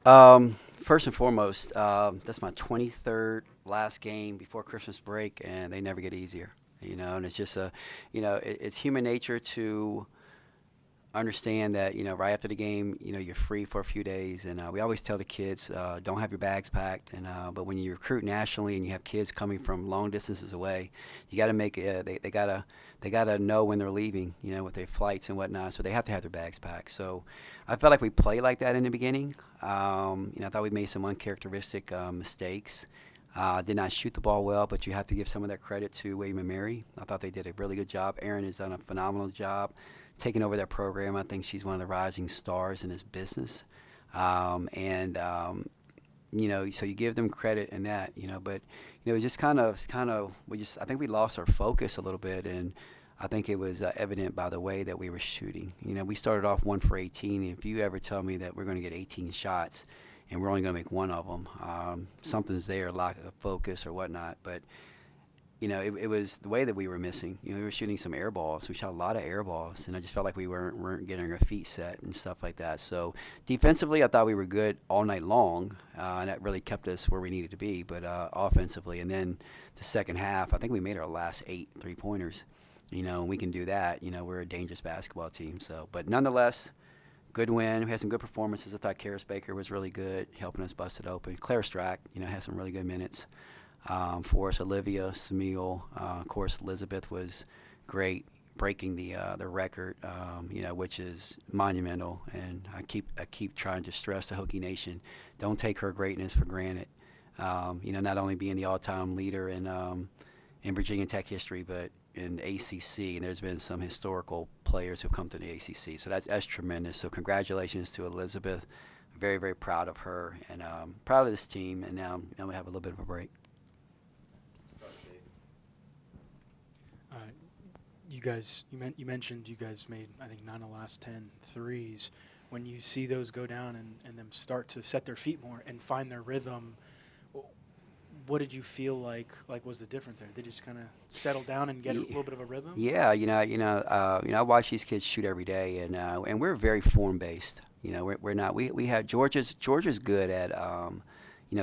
First and foremost, that's my 23rd last game before Christmas break, and they never get easier. And it's just it's human nature to understand that right after the game, you're free for a few days, and we always tell the kids don't have your bags packed. And but when you recruit nationally and you have kids coming from long distances away, you got to make they gotta know when they're leaving, with their flights and whatnot. So they have to have their bags packed. So I felt like we played like that in the beginning. I thought we made some uncharacteristic mistakes. Did not shoot the ball well, but you have to give some of that credit to William and Mary. I thought they did a really good job. Erin has done a phenomenal job taking over that program. I think she's one of the rising stars in this business. And so you give them credit in that, but it just kind of we just I think we lost our focus a little bit, and I think it was evident by the way that we were shooting. We started off 1 for 18. And if you ever tell me that we're going to get 18 shots and we're only going to make one of them, something's there, lack of focus or whatnot. But it was the way that we were missing. We were shooting some air balls. We shot a lot of air balls, and I just felt like we weren't getting our feet set and stuff like that. So defensively, I thought we were good all night long, and that really kept us where we needed to be. But offensively, and then the second half, I think we made our last 8 3-pointers. And we can do that. We're a dangerous basketball team. So, but nonetheless, good win. We had some good performances. I thought Karis Baker was really good, helping us bust it open. Claire Strack, had some really good minutes for us. Olivia, Samil, of course, Elizabeth was great, breaking the record, which is monumental. And I keep trying to stress to Hokie Nation, don't take her greatness for granted. Not only being the all-time leader in Virginia Tech history, but in ACC, and there's been some historical players who've come to the ACC. So that's tremendous. So congratulations to Elizabeth. Very, very proud of her, and proud of this team. And now we have a little bit of a break. Uh, you mentioned you guys made, I think, 9 of the last 10 threes. When you see those go down and them start to set their feet more and find their rhythm, what did you feel like was the difference there? Did they just kind of settle down and get a little bit of a rhythm? Yeah, I watch these kids shoot every day, and we're very form based. We're not. We have Georgia's good at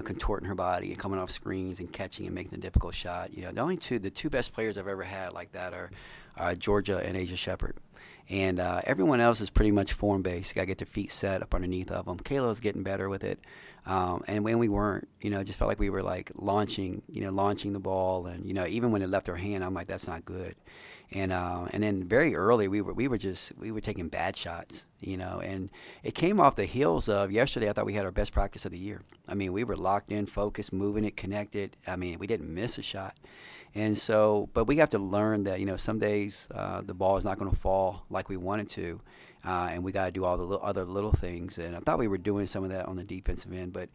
contorting her body and coming off screens and catching and making the difficult shot. The two best players I've ever had like that are Georgia and Asia Shepherd. And everyone else is pretty much form based. You got to get their feet set up underneath of them. Kayla's getting better with it. And when we weren't, it just felt like we were like launching the ball. And, even when it left our hand, I'm like, that's not good. And then very early, we were taking bad shots, and it came off the heels of yesterday. I thought we had our best practice of the year. I mean, we were locked in, focused, moving it, connected. I mean, we didn't miss a shot. And so, but we have to learn that, some days the ball is not going to fall like we want it to. And we got to do all the other little things. And I thought we were doing some of that on the defensive end. But,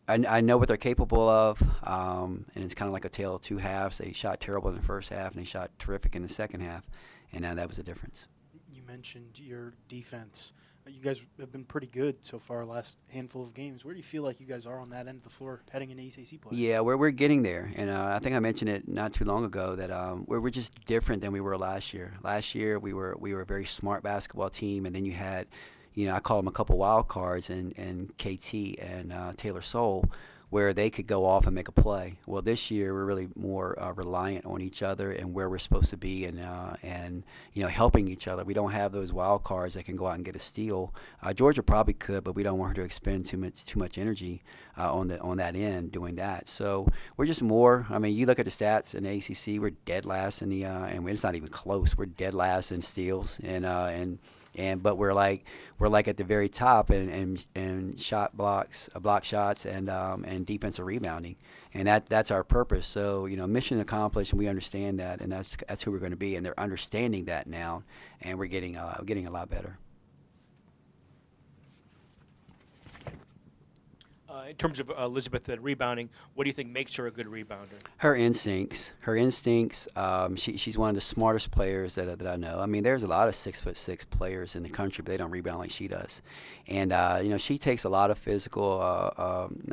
I know what they're capable of. And it's kind of like a tale of two halves. They shot terrible in the first half, and they shot terrific in the second half. And that was the difference. You mentioned your defense. You guys have been pretty good so far last handful of games. Where do you feel like you guys are on that end of the floor heading into ACC play? Yeah, we're getting there, and I think I mentioned it not too long ago that we're just different than we were last year. Last year we were a very smart basketball team, and then you had, I call them a couple wild cards, and KT and Taylor Soule, where they could go off and make a play. Well, this year we're really more reliant on each other and where we're supposed to be, and helping each other. We don't have those wild cards that can go out and get a steal. Georgia probably could, but we don't want her to expend too much energy on that end doing that. So we're just more. I mean, you look at the stats in the ACC, we're dead last in the and it's not even close. We're dead last in steals but we're like at the very top and shot blocks, block shots, and defensive rebounding, and that's our purpose. So mission accomplished, and we understand that, and that's who we're going to be, and they're understanding that now, and we're getting a lot better. in terms of Elizabeth rebounding, what do you think makes her a good rebounder? Her instincts. Her instincts. She's one of the smartest players that I know. I mean, there's a lot of 6'6" players in the country, but they don't rebound like she does. And she takes a lot of physical,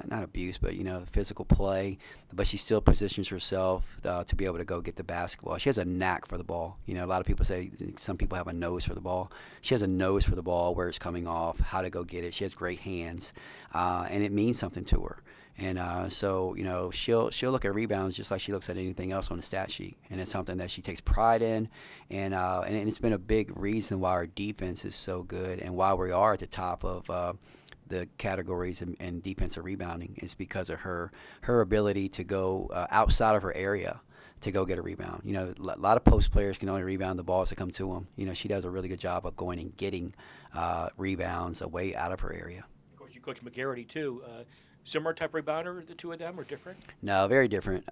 not abuse, but physical play. But she still positions herself to be able to go get the basketball. She has a knack for the ball. A lot of people say some people have a nose for the ball. She has a nose for the ball, where it's coming off, how to go get it. She has great hands, and it means something to her. And so she'll look at rebounds just like she looks at anything else on the stat sheet, and it's something that she takes pride in, and it's been a big reason why our defense is so good and why we are at the top of the categories in defensive rebounding is because of her ability to go outside of her area to go get a rebound. A lot of post players can only rebound the balls that come to them. She does a really good job of going and getting rebounds away out of her area. Of course, you coach McGarity too. Similar type rebounder, the two of them, or different? No, very different.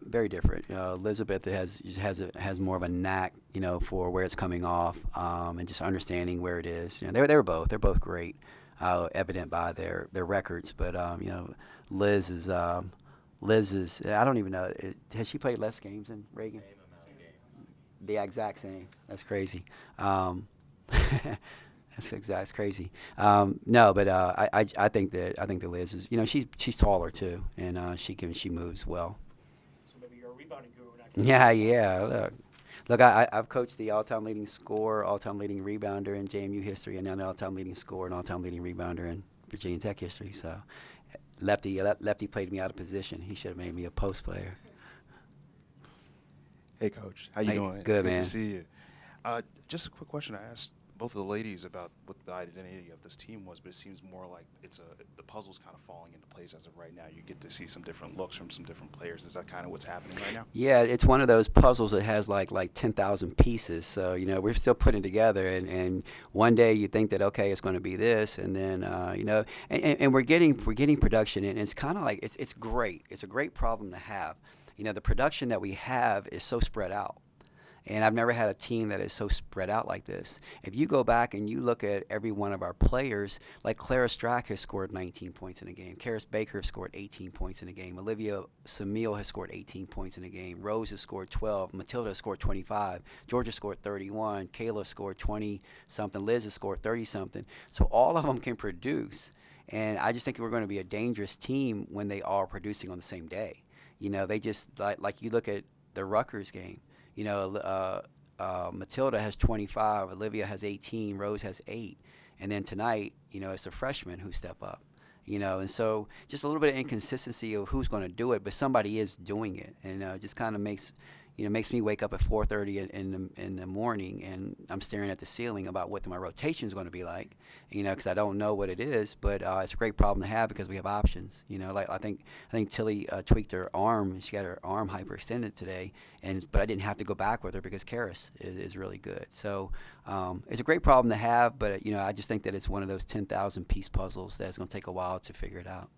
Very different. Elizabeth has more of a knack, for where it's coming off, and just understanding where it is. They're both great, evident by their records. But Liz is I don't even know. Has she played less games than Reagan? Same amount of games. The exact same. That's crazy. That's crazy. No, but I think that Liz is. She's taller too, and she moves well. So maybe you're a rebounding guru. Yeah. Look, I've coached the all-time leading scorer, all-time leading rebounder in JMU history, and now the all-time leading scorer and all-time leading rebounder in Virginia Tech history. So, lefty played me out of position. He should have made me a post player. Hey, Coach. How you doing? Good, it's man. Good to see you. Just a quick question. I asked both of the ladies about what the identity of this team was, but it seems more like the puzzle's kind of falling into place as of right now. You get to see some different looks from some different players. Is that kind of what's happening right now? Yeah, it's one of those puzzles that has like 10,000 pieces. So we're still putting it together, and one day you think that okay, it's going to be this, and then and we're getting production, and it's kind of like it's great. It's a great problem to have. The production that we have is so spread out. And I've never had a team that is so spread out like this. If you go back and you look at every one of our players, like Clara Strack has scored 19 points in a game. Karis Baker has scored 18 points in a game. Olivia Samil has scored 18 points in a game. Rose has scored 12. Matilda has scored 25. Georgia scored 31. Kayla scored 20-something. Liz has scored 30-something. So all of them can produce. And I just think we're going to be a dangerous team when they are producing on the same day. They just, like you look at the Rutgers game. Matilda has 25, Olivia has 18, Rose has 8, and then tonight, it's the freshmen who step up, and so just a little bit of inconsistency of who's going to do it, but somebody is doing it, and it just kind of makes me wake up at 4:30 in the morning, and I'm staring at the ceiling about what my rotation is going to be like, because I don't know what it is, but it's a great problem to have because we have options. Like I think Tilly tweaked her arm. She got her arm hyperextended today, but I didn't have to go back with her because Karis is really good. So it's a great problem to have, but I just think that it's one of those 10,000 piece puzzles that's going to take a while to figure it out.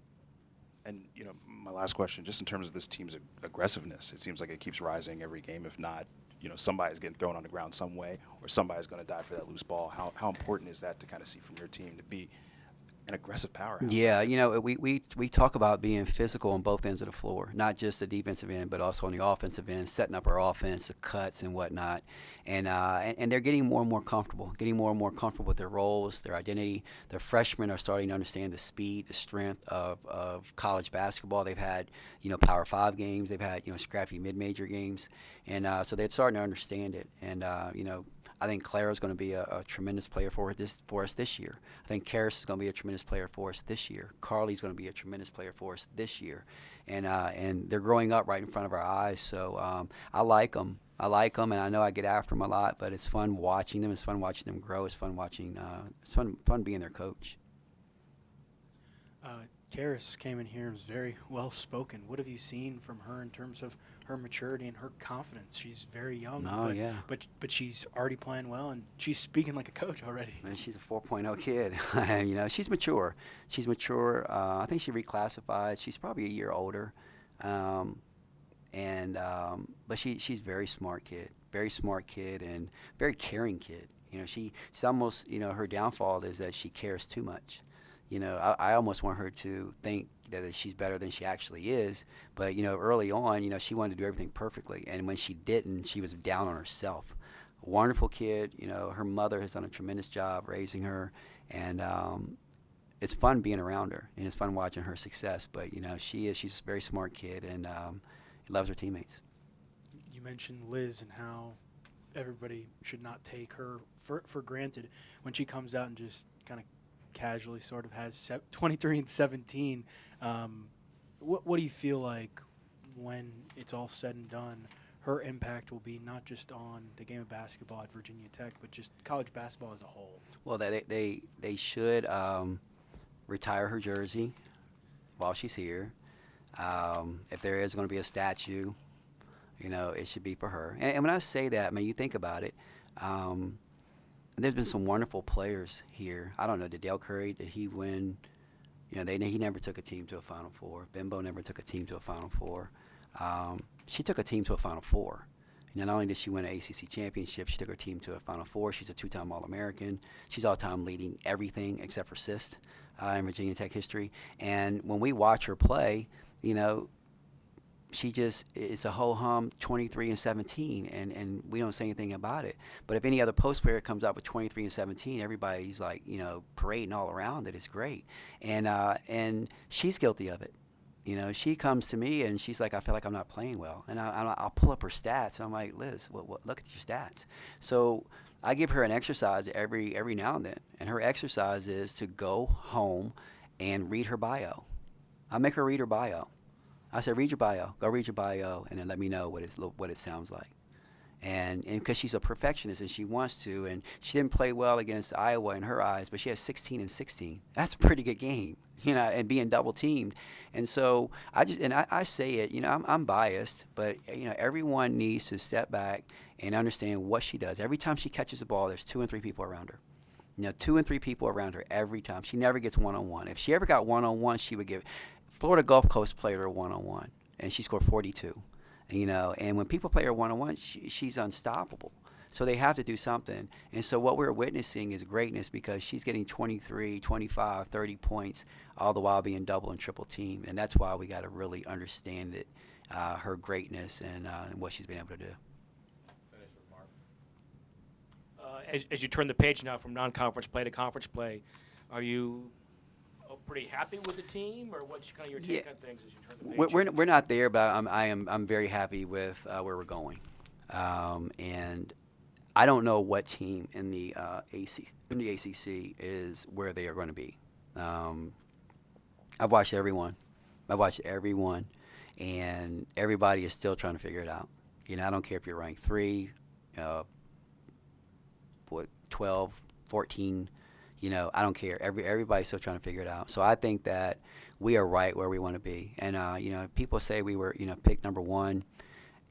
And, my last question, just in terms of this team's aggressiveness, it seems like it keeps rising every game. If not, somebody's getting thrown on the ground some way or somebody's going to die for that loose ball. How important is that to kind of see from your team to be an aggressive powerhouse? Yeah, we talk about being physical on both ends of the floor, not just the defensive end, but also on the offensive end, setting up our offense, the cuts and whatnot. And they're getting more and more comfortable with their roles, their identity. The freshmen are starting to understand the speed, the strength of college basketball. They've had, Power 5 games. They've had, scrappy mid-major games. And so they're starting to understand it. And, I think Clara's going to be a tremendous player for us this year. I think Karis is going to be a tremendous player for us this year. Carly's going to be a tremendous player for us this year. And they're growing up right in front of our eyes. So I like them. And I know I get after them a lot, but it's fun watching them. It's fun watching them grow. It's fun watching. It's fun being their coach. Karis came in here and was very well spoken. What have you seen from her in terms of her maturity and her confidence? She's very young, but she's already playing well, and she's speaking like a coach already. And she's a 4.0 kid. She's mature. I think she reclassified. She's probably a year older, but she's very smart kid and very caring kid. She's almost, her downfall is that she cares too much. I almost want her to think that she's better than she actually is. But, early on, she wanted to do everything perfectly. And when she didn't, she was down on herself. Wonderful kid. Her mother has done a tremendous job raising her. And it's fun being around her. And it's fun watching her success. But, she's a very smart kid and loves her teammates. You mentioned Liz and how everybody should not take her for granted when she comes out and just kind of casually sort of has 23 and 17. What do you feel like when it's all said and done, her impact will be not just on the game of basketball at Virginia Tech, but just college basketball as a whole? Well, they should retire her jersey while she's here. If there is going to be a statue, it should be for her. And when I say that, you think about it. There's been some wonderful players here. I don't know, did Dale Curry, did he win? He never took a team to a Final Four. Bimbo never took a team to a Final Four. She took a team to a Final Four. Not only did she win an ACC championship, she took her team to a Final Four. She's a two-time All-American. She's all-time leading everything except for assist in Virginia Tech history. And when we watch her play, it's a ho-hum 23 and 17, and we don't say anything about it. But if any other post player comes out with 23 and 17, everybody's like, parading all around it. It's great. And she's guilty of it. She comes to me and she's like, I feel like I'm not playing well. And I'll pull up her stats, and I'm like, Liz, look at your stats. So I give her an exercise every now and then, and her exercise is to go home and read her bio. I make her read her bio. I said, read your bio. Go read your bio, and then let me know what it sounds like. And because she's a perfectionist and she wants to, and she didn't play well against Iowa in her eyes, but she has 16 and 16. That's a pretty good game, and being double teamed. And so I say it, I'm biased, but everyone needs to step back and understand what she does. Every time she catches the ball, there's 2 and 3 people around her. 2 and 3 people around her every time. She never gets one-on-one. If she ever got one-on-one, she would give. Florida Gulf Coast played her one-on-one, and she scored 42. And when people play her one-on-one, she's unstoppable. So they have to do something. And so what we're witnessing is greatness because she's getting 23, 25, 30 points, all the while being double and triple teamed. And that's why we got to really understand it, her greatness and what she's been able to do. Finish with Mark. As you turn the page now from non-conference play to conference play, are you pretty happy with the team, or what's kind of your take on things as you turn the page? We're not there, but I'm very happy with where we're going, and I don't know what team in the ACC is where they are going to be. I've watched everyone, and everybody is still trying to figure it out. I don't care if you're ranked 3, 12, 14. I don't care. Everybody's still trying to figure it out. So I think that we are right where we want to be. And, people say we were, picked number 1,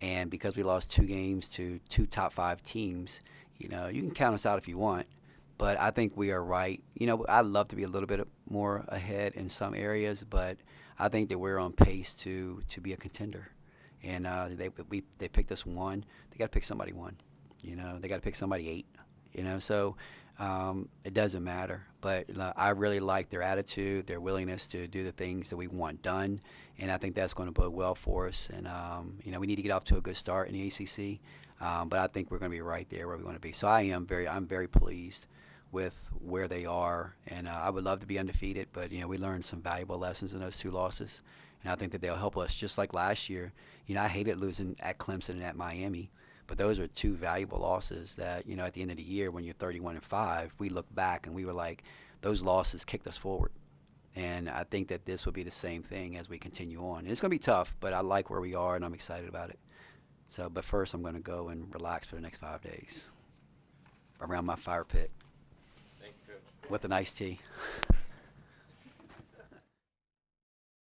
and because we lost 2 games to 2 top 5 teams, you can count us out if you want. But I think we are right. I'd love to be a little bit more ahead in some areas, but I think that we're on pace to be a contender. And they picked us 1. They got to pick somebody 1. They got to pick somebody 8. So it doesn't matter. But I really like their attitude, their willingness to do the things that we want done, and I think that's going to bode well for us. And we need to get off to a good start in the ACC, but I think we're going to be right there where we want to be. So I'm very pleased with where they are, and I would love to be undefeated. But we learned some valuable lessons in those 2 losses, and I think that they'll help us. Just like last year, I hated losing at Clemson and at Miami. But those are 2 valuable losses that, at the end of the year when you're 31-5, we look back and we were like, those losses kicked us forward. And I think that this will be the same thing as we continue on. And it's going to be tough, but I like where we are and I'm excited about it. So, but first I'm going to go and relax for the next 5 days around my fire pit. Thank you, Coach. With an iced tea.